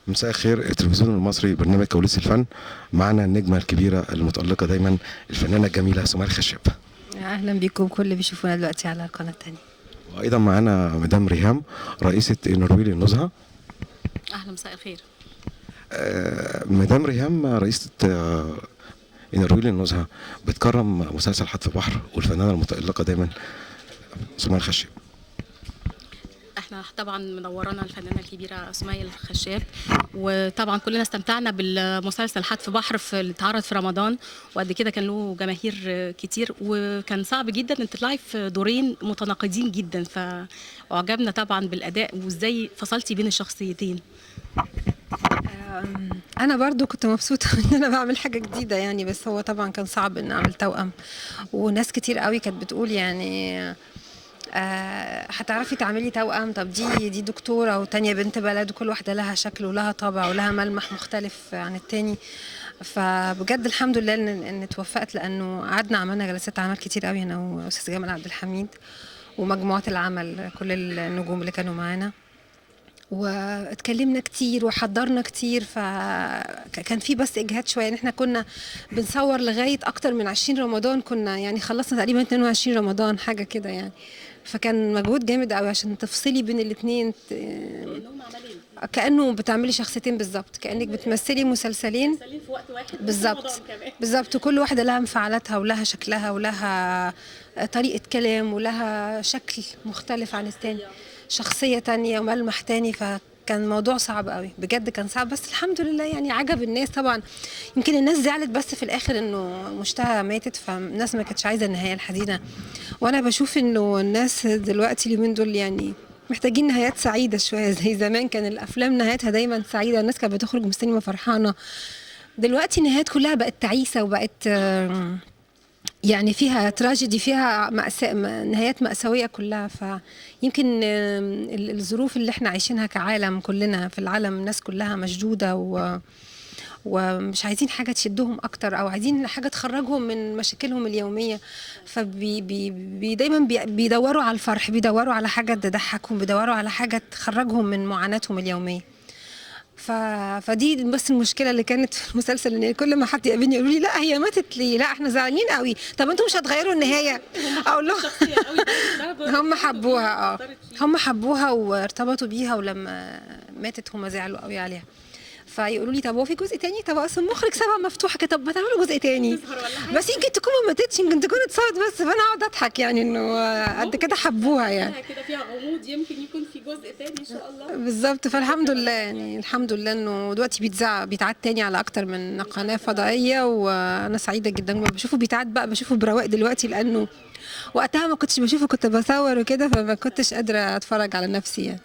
مساء الخير. التلفزيون المصري برنامج كواليس الفن. معنا النجمة الكبيرة المتألقة دايما الفنانة الجميلة سمية الخشاب. اهلا بيكم كل اللي بيشوفونا دلوقتي على القناه الثانيه. وأيضا معنا مدام ريهام رئيسة نرويج للنزهة. اهلا، مساء الخير. مدام ريهام رئيسة نرويج للنزهة بتكرم مسلسل حتف بحر والفنانة المتألقة دايما سمية الخشاب. احنا طبعا منورانا الفنانه الكبيره سمية الخشاب، وطبعا كلنا استمتعنا بالمسلسل حتف بحر اللي اتعرض في رمضان، وقد كده كان له جماهير كتير، وكان صعب جدا ان تطلعي في دورين متناقضين جدا، فاعجبنا طبعا بالاداء وازاي فصلتي بين الشخصيتين. انا برضو كنت مبسوطه ان انا بعمل حاجه جديده يعني، بس هو طبعا كان صعب ان اعمل توأم، وناس كتير قوي كانت بتقول يعني هتعرفي تعملي توأم؟ طب دي دكتوره وتانية بنت بلد، وكل واحده لها شكل ولها طابع ولها ملمح مختلف عن التاني. فبجد الحمد لله ان اتوفقت، لانه قعدنا عملنا جلسات عمل كتير قوي انا واستاذ جمال عبد الحميد ومجموعه العمل، كل النجوم اللي كانوا معانا، واتكلمنا كتير وحضرنا كتير. فكان في بس اجهاد شويه، ان احنا كنا بنصور لغايه اكتر من 20 رمضان، كنا يعني خلصنا تقريبا 22 رمضان حاجه كده يعني. فكان مجهود جامد قوي عشان تفصلي بين الاثنين، كانهم عملين، كانه بتعملي شخصيتين بالظبط، كانك بتمثلي مسلسلين في وقت واحد بالظبط. بالظبط، كل واحده لها انفعالاتها ولها شكلها ولها طريقه كلام ولها شكل مختلف عن الثاني، شخصيه تانية وملمح تاني. فكان موضوع صعب قوي بجد، كان صعب، بس الحمد لله يعني عجب الناس طبعا. يمكن الناس زعلت بس في الاخر انه مشتهى ماتت، فالناس ما كانتش عايزه النهايه الحزينه، وانا بشوف انه الناس دلوقتي اليومين دول يعني محتاجين نهايات سعيده شويه. زي زمان كان الافلام نهايتها دايما سعيده، الناس كانت بتخرج من السينما فرحانه. دلوقتي النهايات كلها بقت تعيسه، وبقت يعني فيها تراجيدي، فيها نهايات مأساوية كلها. فيمكن الظروف اللي احنا عايشينها كعالم، كلنا في العالم الناس كلها مشدودة ومش عايزين حاجة تشدهم أكتر، أو عايزين حاجة تخرجهم من مشاكلهم اليومية. دايما بيدوروا على الفرح، بيدوروا على حاجة تضحكهم، بيدوروا على حاجة تخرجهم من معاناتهم اليومية. فدي بس المشكله اللي كانت في المسلسل، ان كل ما حد يقابلني يقولوا لي لا هي ماتت ليه، لا احنا زعلانين قوي، طب انتوا مش هتغيروا النهايه؟ اقول لهم هم حبوها، هم حبوها وارتبطوا بيها، ولما ماتت هم زعلوا قوي عليها. فيقولوا لي طب هو في جزء تاني؟ طب اصل المخرج سابها مفتوحه كده، طب ما تعملوا جزء تاني، بس يمكن تكون ما ماتتش، يمكن تكون اتصابت بس. فانا اقعد اضحك يعني انه قد كده حبوها يعني، كده فيها غموض، يمكن يكون في جزء تاني ان شاء الله. بالظبط. فالحمد لله يعني، الحمد لله انه دلوقتي بيتعاد تاني على اكتر من قناه فضائيه، وانا سعيده جدا بشوفه بيتعاد بقى، بشوفه برواق دلوقتي، لانه وقتها ما كنتش بشوفه، كنت بصور وكده، فما كنتش قادره اتفرج على نفسي يعني.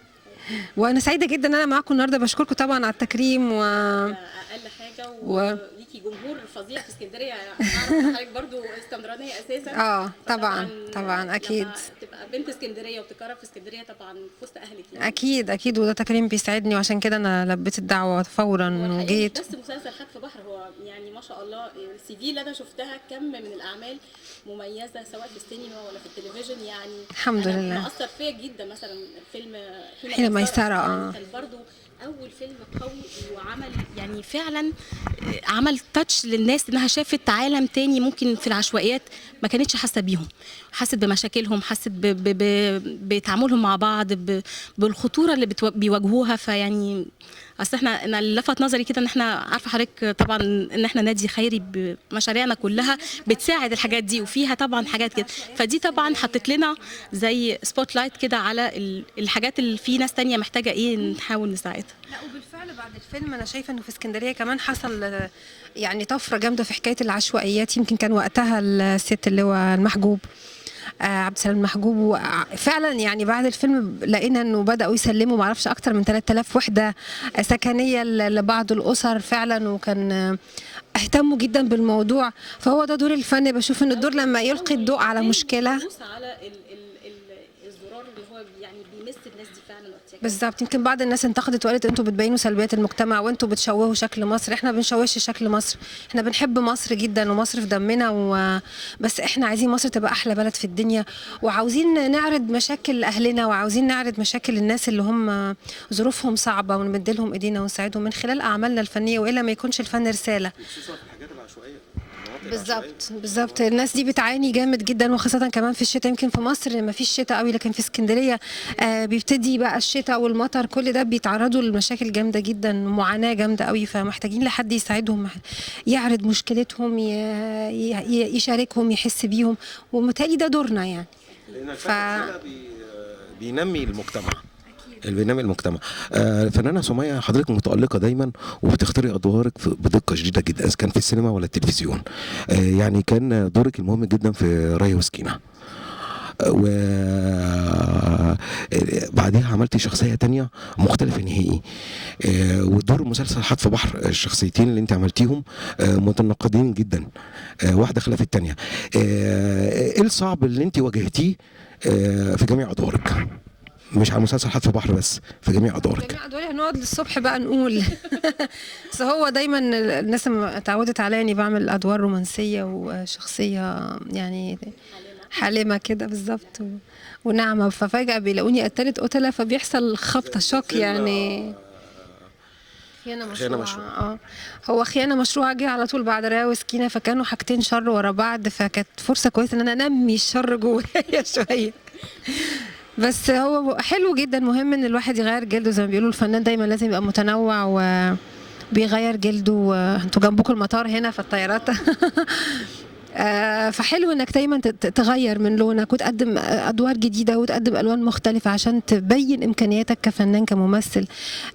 وانا سعيده جدا ان انا معاكم النهارده، بشكركم طبعا على التكريم اقل حاجه، وليكي جمهور فظيع في اسكندريه. اعرف ان حضرتك برضو اسكندرانيه اساسا. طبعا اكيد، لما تبقى بنت اسكندريه وبتكرر في اسكندريه طبعا في وسط اهلك يعني. اكيد وده تكريم بيسعدني، وعشان كده انا لبيت الدعوه فورا وجيت. بس مسلسل حتف بحر هو يعني ما شاء الله، السي في اللي انا شفتها كم من الاعمال مميزه سواء في السينما ولا في التلفزيون يعني. الحمد لله مأثر فيا جدا مثلا فيلم حين ميسره كان برضو اول فيلم قوي، وعمل يعني فعلا عمل تاتش للناس، انها شافت عالم تاني ممكن في العشوائيات ما كانتش حاسه بيهم، حست بمشاكلهم، حست بتعاملهم مع بعض، بالخطوره اللي بيواجهوها. فيعني اصل انا اللي لفت نظري كده ان احنا عارفه حضرتك طبعا ان احنا نادي خيري بمشاريعنا كلها بتساعد الحاجات دي، وفيها طبعا حاجات كده، فدي طبعا حطت لنا زي سبوت لايت كده على الحاجات اللي في ناس تانية محتاجه ايه نحاول نساعدها. لا وبالفعل بعد الفيلم انا شايفه انه في اسكندريه كمان حصل يعني طفره جامده في حكايه العشوائيات. يمكن كان وقتها الست اللي هو المحجوب عبد السلام المحجوب، فعلا يعني بعد الفيلم لقينا انه بداوا يسلموا معرفش اكتر من 3000 وحده سكنيه لبعض الاسر فعلا، وكان اهتموا جدا بالموضوع. فهو ده دور الفن، بشوف ان الدور لما يلقي الضوء على مشكله، على الزرار اللي هو يعني بيمس الناس دي فعلا واحتياجاتها. بالظبط. يمكن بعض الناس انتقدت وقالت انتوا بتبينوا سلبيات المجتمع وانتوا بتشوهوا شكل مصر. احنا بنشوهش شكل مصر، احنا بنحب مصر جدا ومصر في دمنا بس احنا عايزين مصر تبقى احلى بلد في الدنيا، وعاوزين نعرض مشاكل اهلنا وعاوزين نعرض مشاكل الناس اللي هم ظروفهم صعبه ونمد لهم ايدينا ونساعدهم من خلال اعمالنا الفنيه، والا ما يكونش الفن رساله. بالظبط. الناس دي بتعاني جامد جدا، وخاصه كمان في الشتاء. يمكن في مصر ما فيش شتاء قوي، لكن في اسكندريه بيبتدي بقى الشتاء والمطر، كل ده بيتعرضوا لمشاكل جامده جدا، معاناه جامده قوي، فمحتاجين لحد يساعدهم، يعرض مشكلتهم، يشاركهم، يحس بيهم، ومتهيألي ده دورنا يعني. بينمي المجتمع، بينمي المجتمع. الفنانه سمية حضرتك متألقة دايما وبتختاري ادوارك بدقة شديدة جدا، اذا كان في السينما ولا التلفزيون. يعني كان دورك المهم جدا في ريا وسكينة، وبعدها عملتي شخصية تانية مختلفة نهائي. ودور مسلسل حتف بحر، الشخصيتين اللي انت عملتيهم متناقضين جدا، واحدة خلاف التانية. ايه الصعب اللي انت واجهتيه في جميع ادوارك؟ مش على مسلسل حتف بحر بس، في جميع ادوارك. جميع ادواري هنقعد للصبح بقى نقول. بس هو دايما الناس اتعودت عليا اني بعمل ادوار رومانسيه وشخصيه يعني حالمه كده بالظبط وناعمه، ففجاه بيلاقوني قتلت قتله، فبيحصل خبطه شوك يعني. خيانة مشروعة. هو خيانة مشروعة جه على طول بعد ريا وسكينة، فكانوا حاجتين شر ورا بعض، فكانت فرصة كويسة ان انا انمي الشر جوايا شوية. بس هو حلو جدا، مهم ان الواحد يغير جلده، زي ما بيقولوا الفنان دايما لازم يبقى متنوع وبيغير جلده. انتوا جنبكم المطار هنا في الطيارات. فحلو انك دايما تغير من لونك وتقدم ادوار جديده وتقدم الوان مختلفه عشان تبين امكانياتك كفنان كممثل،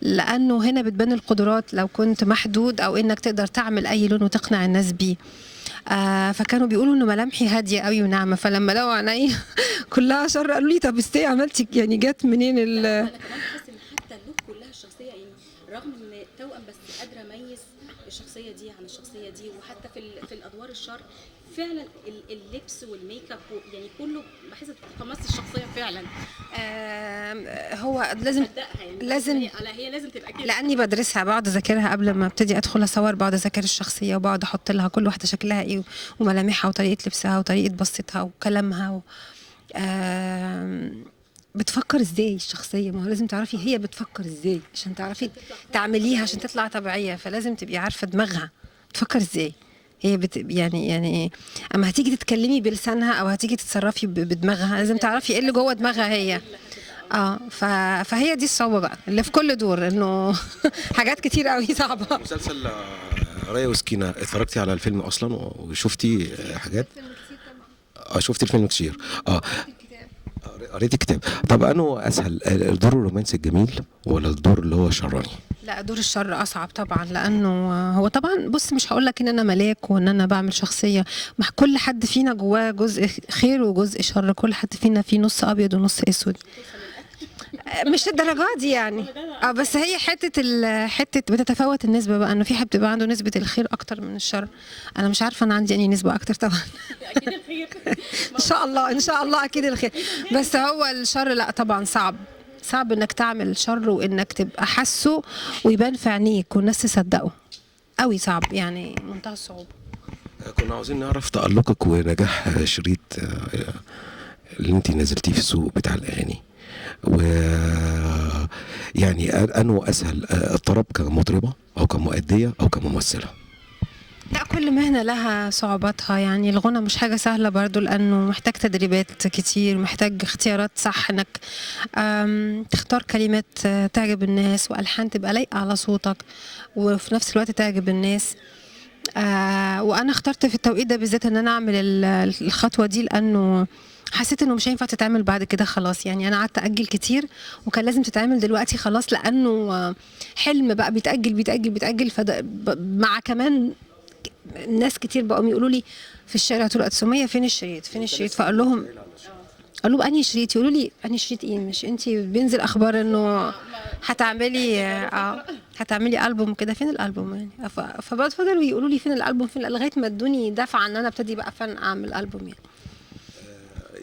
لانه هنا بتبان القدرات لو كنت محدود، او انك تقدر تعمل اي لون وتقنع الناس بيه. فكانوا بيقولوا انه ملامحي هاديه قوي وناعمه، فلما لقوا عيني كلها شر قالوا لي طب استي عملتي يعني جت منين انا كمان بحس ان حتى اللوك كلها الشخصيه يعني رغم ان توأم بس قادره اميز الشخصيه دي عن الشخصيه دي، وحتى في الادوار الشر فعلا اللبس والميك اب يعني كله بحس تقمص الشخصيه فعلا. هو لازم هي لازم تبقى كده، لاني بدرسها، بقعد اذاكرها قبل ما ابتدي ادخل اصور، بقعد اذاكر الشخصيه وبقعد احط لها كل واحده شكلها ايه وملامحها وطريقه لبسها وطريقه بصتها وكلامها بتفكر ازاي الشخصيه. ما هو لازم تعرفي هي بتفكر ازاي عشان تعرفي تعمليها عشان تطلع طبيعيه، فلازم تبقي عارفه دماغها بتفكر ازاي. هي يعني اما هتيجي تتكلمي بلسانها او هتيجي تتصرفي بدماغها، لازم تعرفي ايه اللي جوه دماغها هي. فهي دي الصعوبه بقى اللي في كل دور، انه حاجات كتير قوي صعبه. مسلسل ريا وسكينة اتفرجتي على الفيلم اصلا وشفتي حاجات؟ شفت الفيلم كتير. قريت الكتاب. طب انه اسهل، الدور الرومانسي الجميل ولا الدور اللي هو شراني؟ لا، دور الشر اصعب طبعا، لانه هو طبعا بص مش هقول لك ان انا ملاك وان انا بعمل شخصيه، مع كل حد فينا جواه جزء خير وجزء شر، كل حد فينا فيه نص ابيض ونص اسود. مش الدرجات دي يعني. بس هي حته بتتفاوت النسبه بقى، انه في حد بيبقى عنده نسبه الخير اكتر من الشر. انا مش عارفه انا عندي انهي نسبه اكتر طبعا. اكيد الخير. ان شاء الله اكيد الخير. بس هو الشر لا طبعا صعب انك تعمل شر وانك تبقى حاسه ويبان في عينيك والناس تصدقه قوي، صعب يعني منتهى الصعوبه. كنا عاوزين نعرف تألقك ونجاح شريط اللي انت نزلتيه في السوق بتاع الاغاني، و يعني انه اسهل الطرب كمطربه او كمؤديه او كممثله؟ لا، كل مهنة لها صعوباتها يعني. الغنى مش حاجة سهلة برضو، لأنه محتاج تدريبات كتير، محتاج اختيارات صح، انك تختار كلمات تعجب الناس وألحان تبقى لايقة على صوتك وفي نفس الوقت تعجب الناس. وأنا اخترت في التوقيت ده بالذات ان انا اعمل الخطوة دي، لأنه حسيت انه مش هينفع تتعمل بعد كده خلاص. يعني انا قعدت اجل كتير وكان لازم تتعمل دلوقتي خلاص، لأنه حلم بقى بيتأجل مع كمان ناس كتير بقوا يقولوا لي في الشارع طول سمية فين الشريط فاقول لهم انهي شريط، يقولوا لي انهي شريط ايه، مش انتي بينزل اخبار انه هتعملي البوم كده، فين الالبوم يعني. فضلوا يقولوا لي فين الالبوم لغايه ما ادوني دفعه ان انا ابتدي بقى اعمل البوم يعني.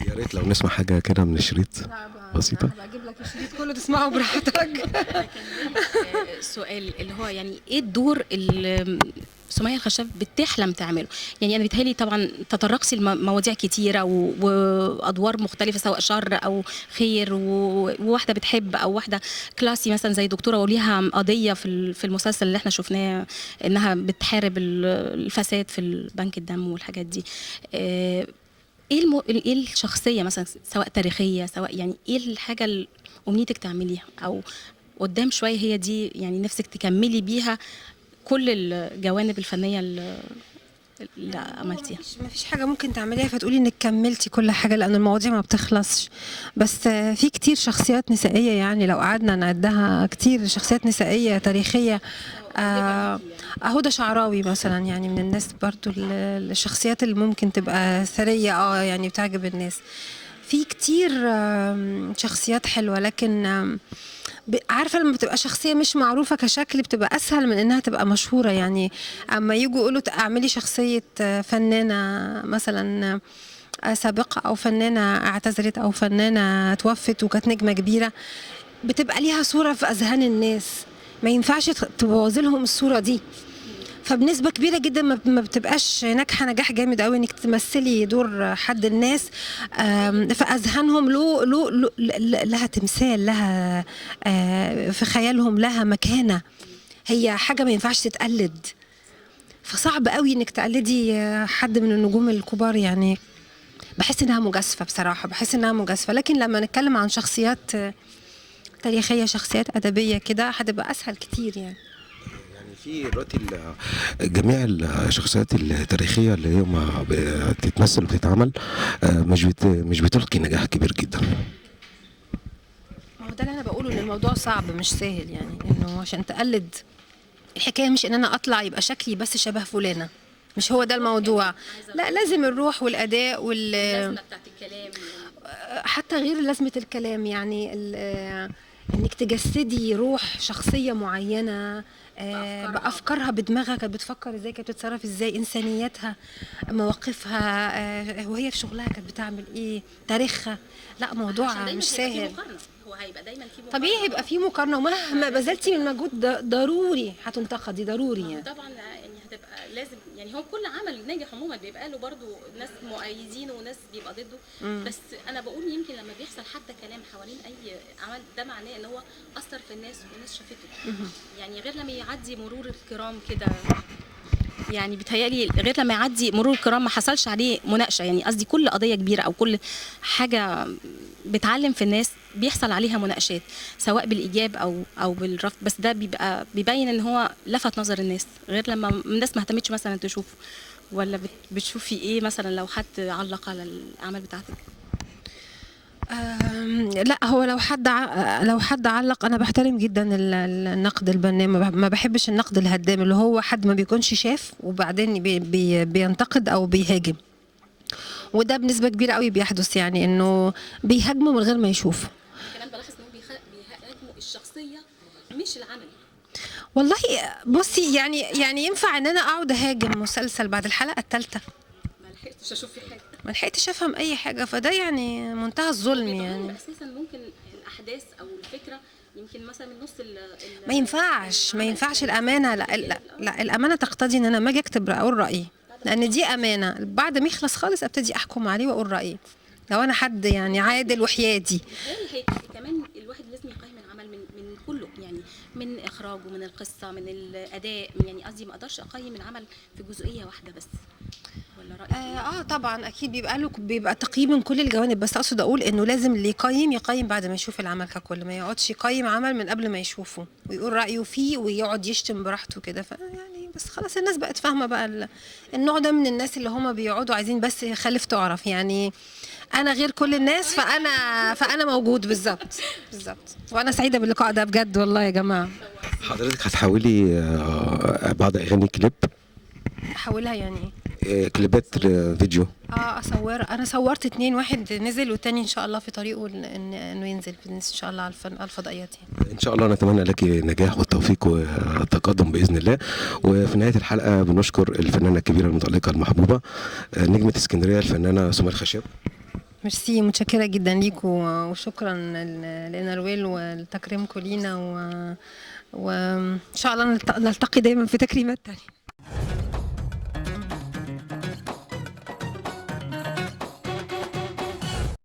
يا ريت لو نسمع حاجه كده من الشريط. بسيطه. هجيب لك الشريط كله تسمعه براحتك. سؤال اللي هو يعني ايه الدور اللي سمية الخشاب بتحلم تعمله؟ يعني انا بيتهيألي طبعا تطرقتي لمواضيع كتيره وادوار مختلفه، سواء شر او خير، وواحده بتحب او واحده كلاسي مثلا زي دكتوره وليها قضيه في المسلسل اللي احنا شفناه انها بتحارب الفساد في البنك الدم والحاجات دي. ايه الشخصيه مثلا، سواء تاريخيه سواء يعني ايه الحاجه اللي امنيتك تعمليها، او قدام شويه هي دي يعني نفسك تكملي بيها كل الجوانب الفنيه اللي عملتيها؟ ما فيش حاجه ممكن تعمليها فتقولي انك كملتي كل حاجه، لان المواضيع ما بتخلصش. بس في كتير شخصيات نسائيه، يعني لو قعدنا نعدها كتير شخصيات نسائيه تاريخيه. هدى شعراوي مثلا، يعني من الناس برضو الشخصيات اللي ممكن تبقى ثريه، يعني بتعجب الناس. في كتير شخصيات حلوه، لكن عارفه لما بتبقى شخصيه مش معروفه كشكل بتبقى اسهل من انها تبقى مشهوره. يعني اما يجوا يقولوا اعملي شخصيه فنانه مثلا سابقه، او فنانه اعتذرت، او فنانه توفت وكانت نجمه كبيره، بتبقى ليها صوره في اذهان الناس، ما ينفعش تبوظي لهم الصوره دي. فبنسبه كبيره جدا ما بتبقاش ناجحه نجاح جامد قوي انك تمثلي دور حد الناس في اذهانهم لها تمثال، لها في خيالهم لها مكانه، هي حاجه ما ينفعش تتقلد. فصعب قوي انك تقلدي حد من النجوم الكبار. يعني بحس انها مجازفه بصراحه، بحس انها مجازفه. لكن لما نتكلم عن شخصيات تاريخيه، شخصيات ادبيه كده، هتبقى اسهل كتير. يعني في دلوقتي جميع الشخصيات التاريخيه اللي هي ما بتتمثل وبتتعمل مش بتلقي نجاح كبير جدا. ما هو ده اللي انا بقوله، ان الموضوع صعب مش سهل. يعني انه عشان تقلد، الحكايه مش ان انا اطلع يبقى شكلي بس شبه فلانه، مش هو ده الموضوع. لا، لازم الروح والاداء اللازمه بتاعت الكلام، حتى غير لازمه الكلام. يعني انك تجسدي روح شخصيه معينه بافكارها، بدماغها كانت بتفكر ازاي، كانت بتتصرف ازاي، انسانيتها، مواقفها، وهي في شغلها كانت بتعمل ايه، تاريخها. لا، موضوع مش سهل. هو هيبقى دايما في مقارنه، طبيعي هيبقى في مقارنه، ومهما بذلتي من مجهود ضروري هتنتقدي، ضروري يعني. طبعا يعني هتبقى لازم، يعني هو كل عمل ناجح عموما بيبقى له برضو ناس مؤيدينه وناس بيبقى ضده. بس انا بقول يمكن لما بيحصل حتى كلام حوالين اي عمل، ده معناه ان هو اثر في الناس والناس شافته. يعني غير لما يعدي مرور الكرام كده، يعني بيتهيألي غير لما يعدي مرور الكرام ما حصلش عليه مناقشه. يعني قصدي كل قضيه كبيره او كل حاجه بتعلم في الناس بيحصل عليها مناقشات، سواء بالايجاب او بالرفض. بس ده بيبقى بيبين ان هو لفت نظر الناس، غير لما الناس ما اهتمتش مثلا تشوفه. ولا بتشوفي ايه مثلا لو حد علق على الاعمال بتاعتك؟ لا، هو لو حد علق، انا بحترم جدا النقد البناء. ما بحبش النقد الهدام، اللي هو حد ما بيكونش شاف وبعدين بينتقد او بيهاجم. وده بنسبه كبيره قوي بيحدث، يعني انه بيهاجموا من غير ما يشوفوا. كمان بلاحظ انهم بيهاجموا الشخصيه مش العمل. والله بصي، يعني ينفع ان انا اقعد اهاجم مسلسل بعد الحلقه الثالثه؟ ما لحقتش اشوف فيه حاجه، ما لحقتش افهم اي حاجه، فده يعني منتهى الظلم. يعني اساسا ممكن الاحداث او الفكره يمكن مثلا من نص ما ينفعش الامانه. لا، الامانه تقتضي ان انا لما اجي اكتب اقول رايي، لان دي امانه. بعد ما يخلص خالص ابتدي احكم عليه واقول رايي، لو انا حد يعني عادل وحيادي. هي كمان الواحد لازم يقيم العمل من كله، يعني من اخراجه، من القصه، من الاداء. يعني قصدي ما اقدرش اقيم العمل في جزئيه واحده بس. ولا رايك؟ طبعا اكيد بيبقى تقييم من كل الجوانب. بس اقصد اقول انه لازم اللي يقيم بعد ما يشوف العمل ككل، ما يقعدش يقيم عمل من قبل ما يشوفه ويقول رايه فيه ويقعد يشتم براحته كده. يعني بس خلاص الناس بقت فاهمه بقى النوع ده من الناس اللي هم بيقعدوا عايزين بس خلف تعرف. يعني انا غير كل الناس، فانا موجود. بالظبط. وانا سعيده باللقاء ده بجد والله يا جماعه. حضرتك هتحاولي بعض اغاني كليب؟ احولها يعني كليبات فيديو؟ انا صورت 2، واحد نزل والتاني ان شاء الله في طريقه انه ينزل ان شاء الله على الفضائيات. يعني ان شاء الله نتمنى لك النجاح والتوفيق والتقدم باذن الله. وفي نهايه الحلقه بنشكر الفنانه الكبيره المتالقه المحبوبه نجمه اسكندريه الفنانه سمية الخشاب. ميرسي، متشكرة جدا ليكوا وشكرا لنروال ولتكريمكم لينا، وإن شاء الله نلتقي دايما في تكريمات تانية.